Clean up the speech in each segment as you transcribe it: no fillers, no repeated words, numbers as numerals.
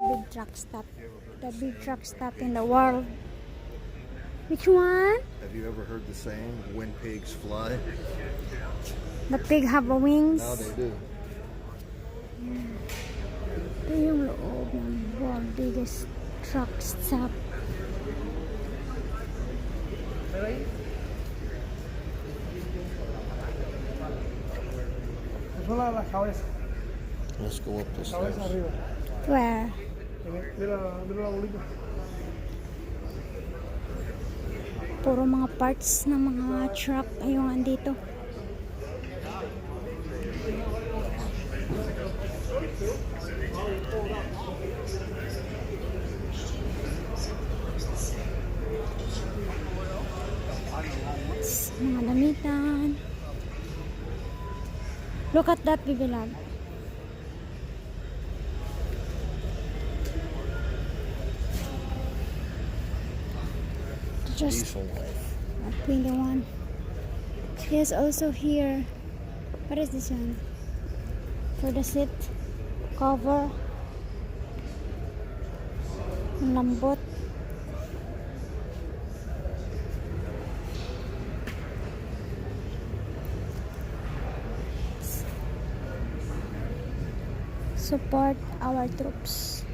big truck stop. The big truck stop in the world. Which one? Have you ever heard the saying, when pigs fly? The pig have wings. Now they do. Ito yung loob ng world biggest truck stop. Let's go up the stairs. Where? Puro mga parts ng mga truck yung andito. Mga damitan. Look at that, bibilag. Just Diesel life. 21. Here's also here. What is this one? For the seat cover. Ang lambot. Support our troops.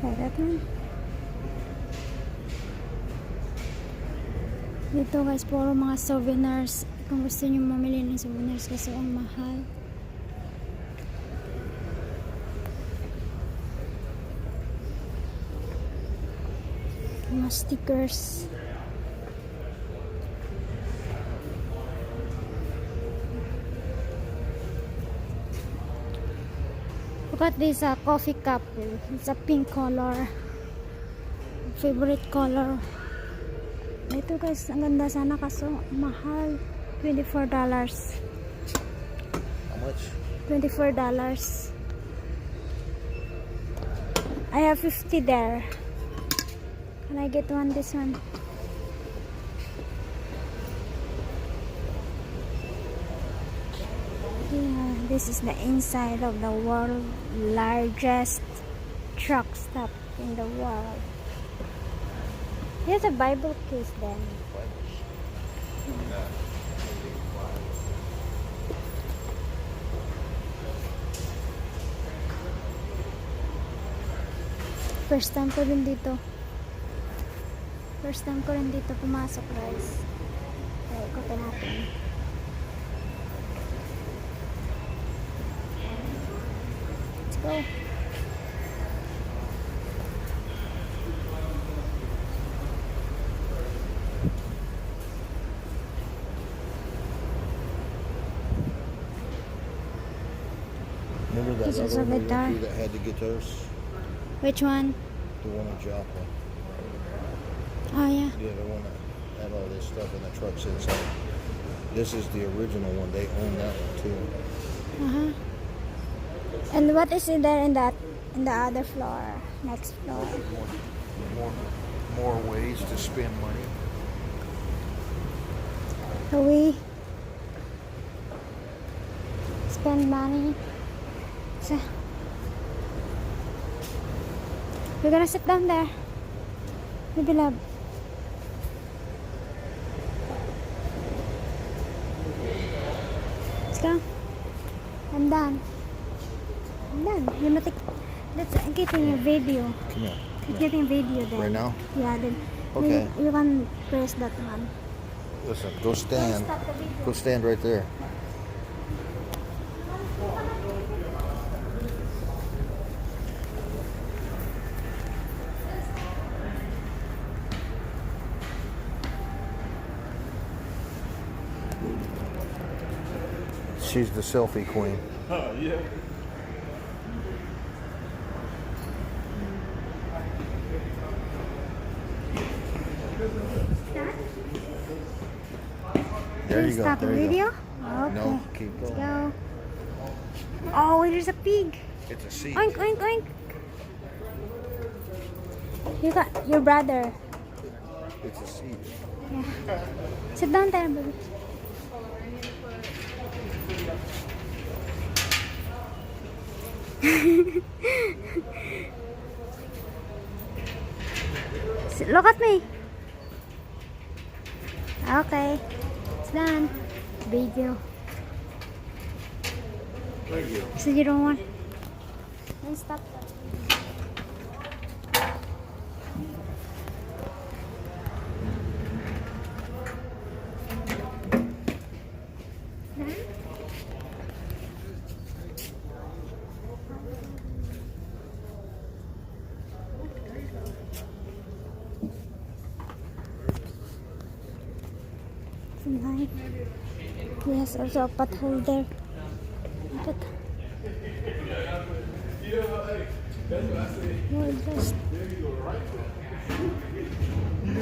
Like that one. Dito guys, puro mga souvenirs. Kung gusto nyo mamili ng souvenirs kasi ang mahal. Mga stickers. Look at this coffee cup. It's a pink color. Favorite color. Ito guys, ang ganda sana kaso mahal. $24. How much? $24. I have 50 there. Can I get one? This one. Yeah, this is the inside of the world largest truck stop in the world. Here's a Bible case then. First time ko rin dito. First time ko rin dito pumasok guys. Kaya ikotin natin. Let's go. Remember that This is other a one we went guitar. through that had the guitars? Which one? The one in Joplin. Oh yeah. Yeah, the one that had all this stuff in the trucks inside. This is the original one. They own that one too. And what is in there in the other floor? Next floor. More ways to spend money. So we spend money. So we're gonna sit down there. Maybe love. Let's go. I'm done. I'm done. You're not that's getting a video. Come here. It's getting video then. Right now? Yeah, then Okay. you can press that one. Listen, go stand. Stop the video. Go stand right there. She's the selfie queen. Yeah. There you go. Stop the There you video? go. Okay. No, keep Let's going. go. Oh, there's a pig. It's a seat. Oink, oink, oink. You got your brother. It's a seat. Yeah. Sit down there, baby. Look at me. Okay. It's done. Video. Thank you. So you don't want. Then stop. Nice. Yes, also a pot holder. But more just.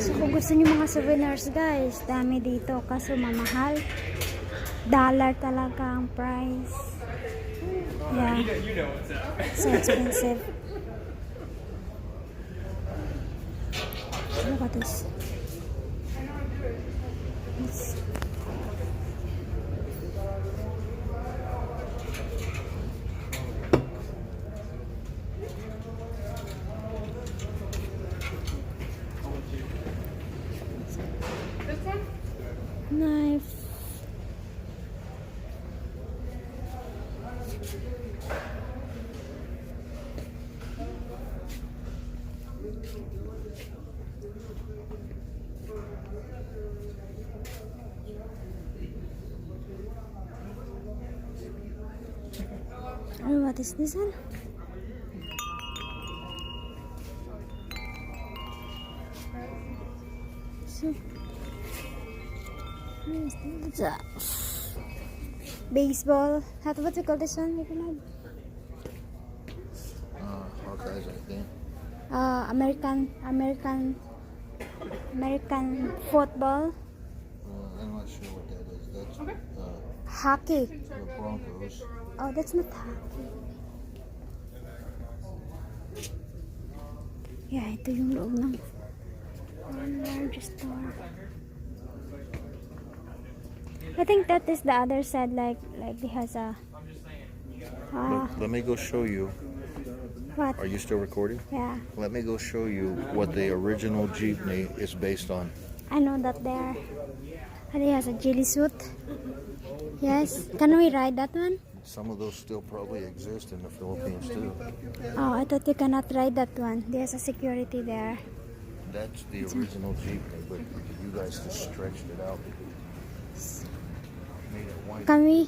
So kung gusto niyo mga souvenirs guys, dami dito kaso mamahal. Dollar talaga ang price. Yeah. So expensive. Look at this. It's knife. Oh, what is this one? So, it's a baseball. What do you call this one? All kinds of things. American football. I'm not sure what that is. That's Hockey. the Broncos. Oh, that's not hockey. Yeah, ito yung loob ng large store. I think that is the other side, like it has a. Let me go show you. What? Are you still recording? Yeah, Let me go show you what the original jeepney is based on. I know that there. And it has a jelly suit. Yes. Can we ride that one? Some of those still probably exist in the Philippines too. Oh, I thought you cannot ride that one. There's a security there. That's the original jeepney, but you guys just stretched it out. Made it white. Can we?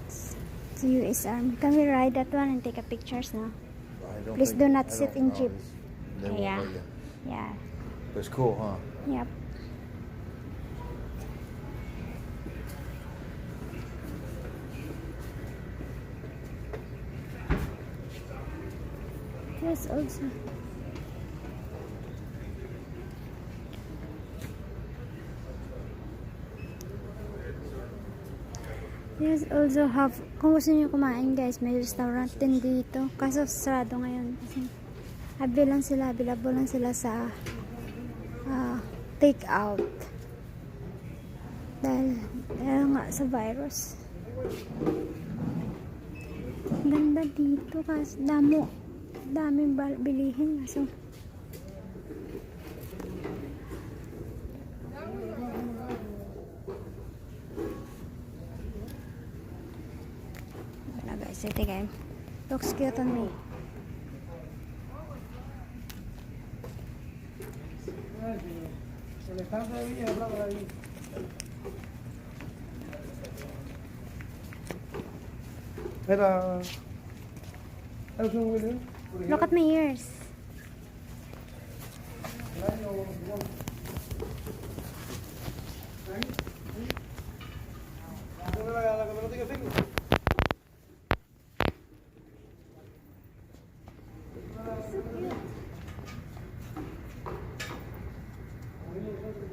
It's US Army. Can we ride that one and take a pictures now? I don't Please think- do not I sit don't in know. jeep. They won't Yeah. let you. Yeah. But it's cool, huh? Yep. Yes, also. Yes, also have, kung gusto niyo kumain guys, may restaurant din dito. Kaso sarado ngayon. Kasi available lang sila sa take out. Dahil nga sa virus. Ganda dito kasi daming bilihin. Kaso wala guys, ito guys. Looks cute on me. Look at my ears.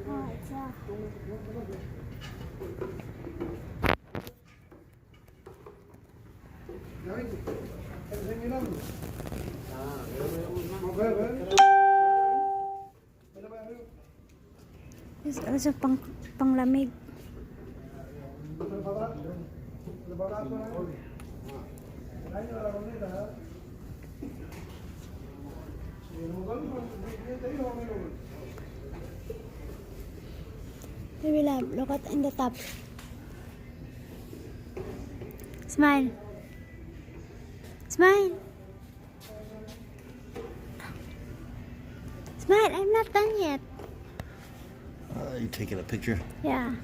Oh, it's a It's also panglamig. Baby love, look at in the top. Smile. Smile. Smile, I'm not done yet. You taking a picture? Yeah.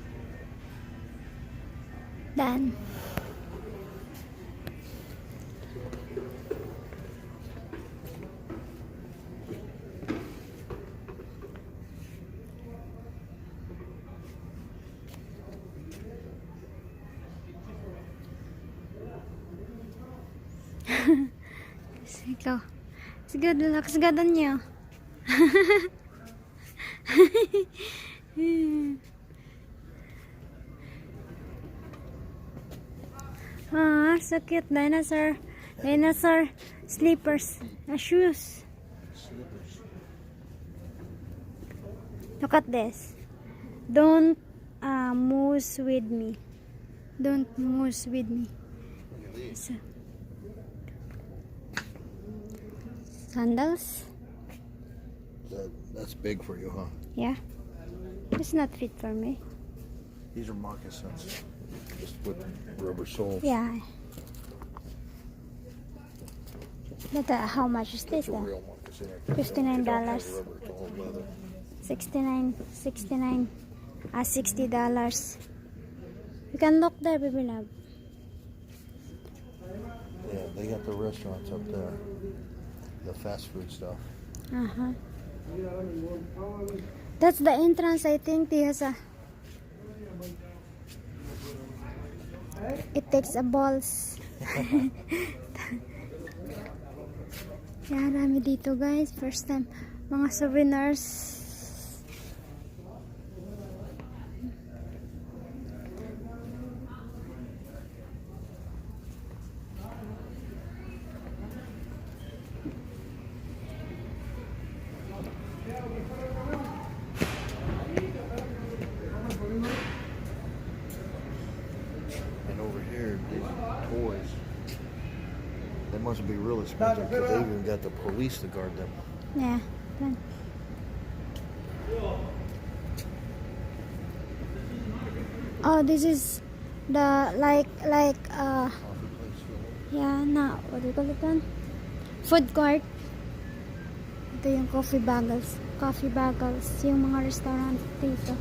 Done. Ikaw. Sige, lakas gadan niyo. Ah, so cute. Dinosaur. Dinosaur slippers. Shoes. Look at this. Don't moose with me. Don't moose with me. So, sandals? That's big for you, huh? Yeah. It's not fit for me. These are moccasins, just with rubber soles. Yeah. But how much is this It's a then? real moccasin. $59. They don't have rubber, it's all leather. $69. $60. You can look there, baby love. Yeah, they got the restaurants up there. The fast food stuff. Uh-huh. That's the entrance, I think. It takes a balls. Yeah, dami dito guys. First time. Mga souvenirs. And over here, these toys, they must be real expensive because they even got the police to guard them. Yeah. Done. Oh, this is the like Coffee place. yeah, na what do you call it then? Food court. Ito yung coffee bagels. Coffee bagels. Yung mga restaurant dito.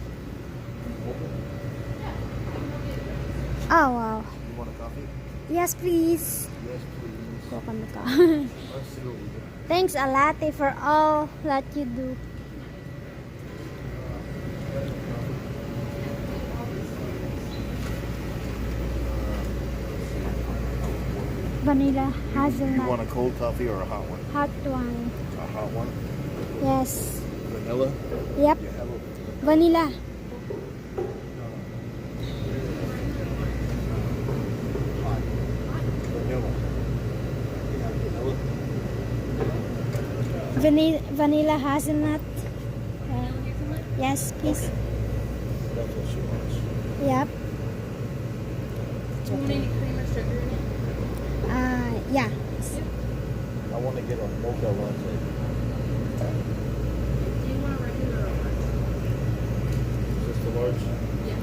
Oh, wow. You want a coffee? Yes, please. Yes, please. Go kami ka. Let's see what we get. Thanks a lot for all that you do. Vanilla You hazelnut. want a cold coffee or a hot one? Hot one. A hot one? Yes. Vanilla? Yep. You have a Vanilla. hot. Vanilla. You have vanilla? Vanilla hazelnut. Yes, please. That's what she wants. Yep. Do you want any cream or sugar in it? Yeah. I want to get a mocha latte. Do you want a regular or large? Is this the large? Yeah.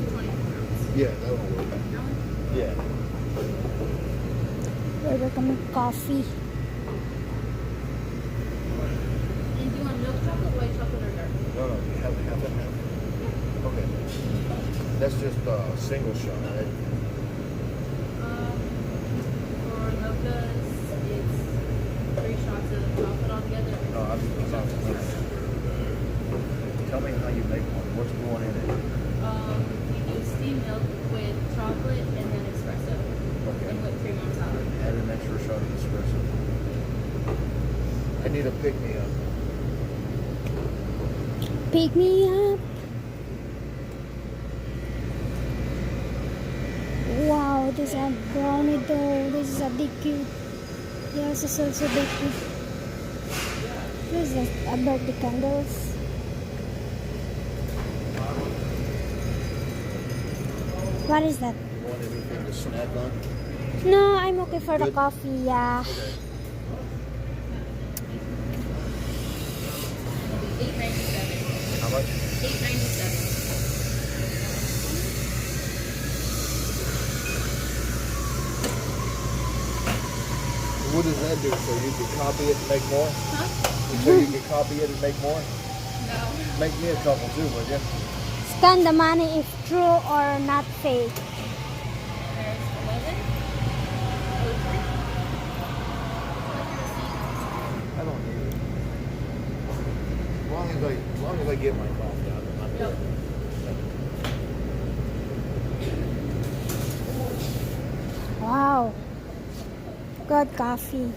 220 pounds. Yeah, that'll work. That one? Yeah. Order kami coffee. And do you want milk chocolate, white chocolate, or dark? No, you have half and half. Okay. That's just a single shot, right? For mochas, it's 3 shots of chocolate altogether. No, I'm not. Tell me how you make one. What's going in it? You do steamed milk with chocolate and then espresso. Okay. And whipped cream on top. Add an extra shot of espresso. I need a pick me up. Pick me up. Wow, this is a brownie dough. This is a big cute. Yes, it's also big cute. This is a birthday candles. What is that? You want anything to snack on? No, I'm okay for the Good? coffee, yeah. Okay. $8.97. How much? $8.97. What does that do? So you can copy it and make more? Huh? So you can copy it and make more? No. Make me a couple too, would you? Scan the money if true or not fake. There's 11. I don't need it. As long as I get my coffee out of it, I'm Yep. Wow. Good coffee.